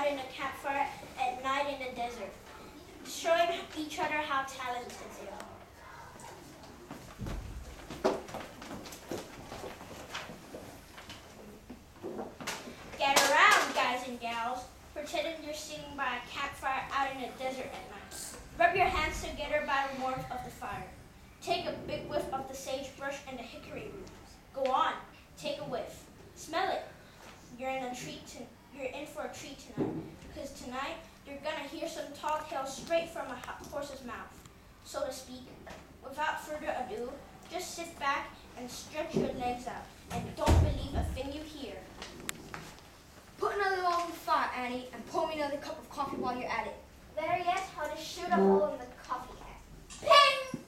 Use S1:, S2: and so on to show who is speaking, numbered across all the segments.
S1: out in a campfire at night in the desert, showing each other how talented they are. Get around, guys and gals, pretending you're sitting by a campfire out in the desert at night. Rub your hands together by the warmth of the fire. Take a big whiff of the sagebrush and the hickory roots. Go on, take a whiff. Smell it. You're in for a treat tonight, because tonight you're gonna hear some tall tales straight from a horse's mouth, so to speak. Without further ado, just sit back and stretch your legs out, and don't believe a thing you hear.
S2: Put another log on the fire, Annie, and pour me another cup of coffee while you're at it.
S3: Better yet, I'll just shoot a hole in the coffee can. Ping!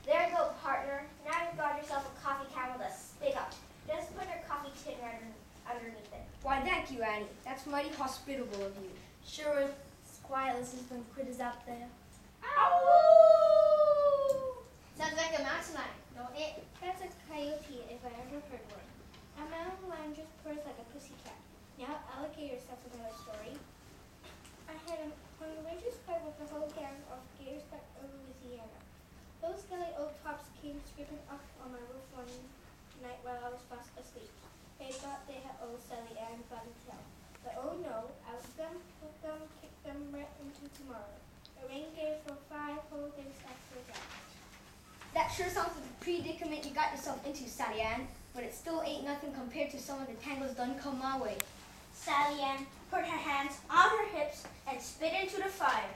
S3: There you go, partner. Now you've got yourself a coffee can with a spigot. Just put your coffee tin right underneath it.
S2: Why, thank you, Annie. That's mighty hospitable of you.
S4: Sure is quiet as them critters out there.
S3: Ow! Sounds like a mountain lion, don't it?
S4: That's a coyote if I ever heard one. A mountain lion just purrs like a pussycat. Now, alligator stuff another story. I had a outrageous fight with the whole gang of gators back in Louisiana. Those skelly oak tops came scraping up on my roof one night while I was fast asleep. They thought they had old Sally Ann by the tail. But oh no, out them, hook them, kick them right into tomorrow. The rain gave for 5 whole days after that.
S2: That sure sounds like a predicament you got yourself into, Sally Ann, but it still ain't nothing compared to some of the tangles done come my way.
S1: Sally Ann put her hands on her hips and spit into the fire.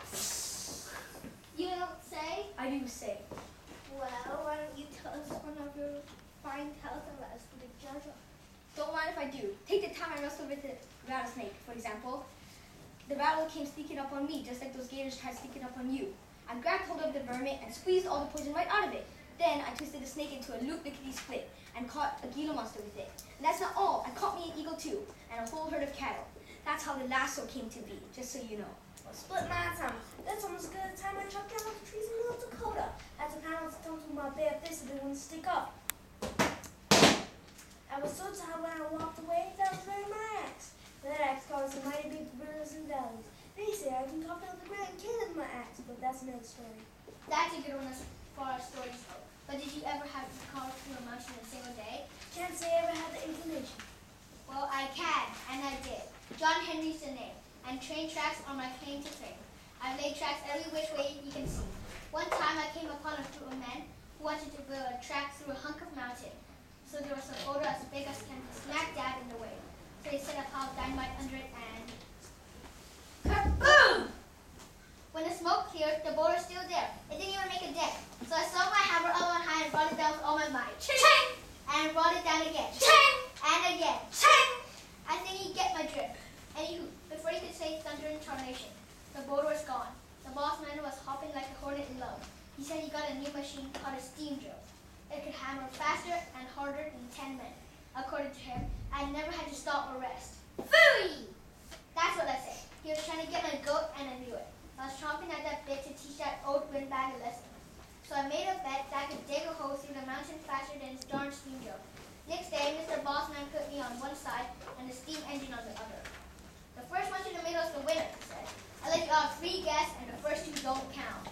S3: You don't say?
S2: I do say.
S4: Well, why don't you tell us one of your fine tales and let us be the judge of?
S2: Don't mind if I do. Take the time I wrestled with the rattlesnake, for example. The rattle came sneaking up on me, just like those gators tried sneaking up on you. I grabbed hold of the vermin and squeezed all the poison right out of it. Then I twisted the snake into a loop-lickety-split and caught a Gila monster with it. And that's not all. I caught me an eagle too, and a whole herd of cattle. That's how the lasso came to be, just so you know.
S4: Well, split my time. That's almost as good as the time I chopped down all the trees in North Dakota. As the panels thumped with my bare fist and they wouldn't stick up. I was so tired when I walked away that I was wearing my axe. That axe caused some mighty big bruises and valleys. They say I can cut down the Grand Canyon with my axe, but that's another story.
S3: That's a good one as far as stories go. But did you ever have to crawl through a mountain in a single day?
S4: Can't say I ever had the inclination.
S3: Well, I can, and I did. John Henry's the name, and train tracks are my claim to fame. I've laid tracks every which way you can see. One time I came upon a group of men who wanted to build a track through a hunk of mountain. So there was a boulder as big as can smack dab in the way. So they set a pile of dynamite under it and kaboom! When the smoke cleared, the boulder's still there. It didn't even make a dent. So I swung my hammer up on high and brought it down with all my might. Ching! And brought it down again. Ching! And again. Ching! I think you get my drift. Anywho, before you could say thunder and tarnation, the boulder was gone. The boss man was hopping like a hornet in love. He said he got a new machine called a steam drill. It could hammer faster and harder than 10 men. According to him, I never had to stop or rest. Phooey! That's what I said. He was trying to get my goat, and I knew it. I was chomping at that bit to teach that old windbag a lesson. So I made a bet that I could dig a hole through the mountain faster than his darn steam drill. Next day, Mr. Bossman put me on one side and the steam engine on the other. The first one to the middle is the winner, he said. I let you all 3 guess, and the first 2 don't count.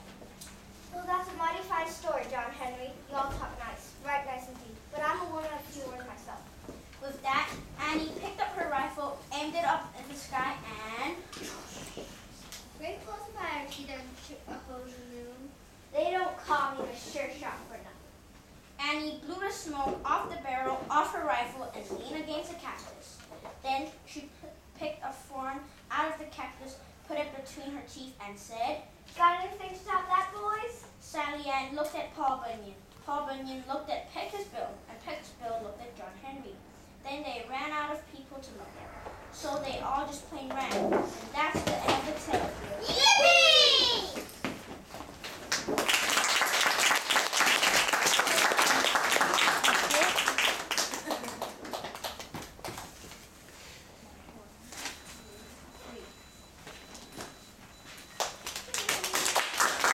S4: Well, that's a mighty fine story, John Henry. You all talk nice. Right nice indeed. But I'm a woman of few words myself.
S1: With that, Annie picked up her rifle, aimed it up in the sky, and
S4: Great balls of fire, she doesn't shoot a hole in the moon.
S3: They don't call me a sure shot for nothing.
S1: Annie blew the smoke off the barrel off her rifle and leaned against a cactus. Then she picked a thorn out of the cactus, put it between her teeth, and said,
S4: Got anything to top that, boys?
S1: Sally Ann looked at Paul Bunyan. Paul Bunyan looked at Pecos Bill, and Pecos Bill looked at John Henry. Then they ran out of people to look at. So they all just plain ran. And that's the end of the tale.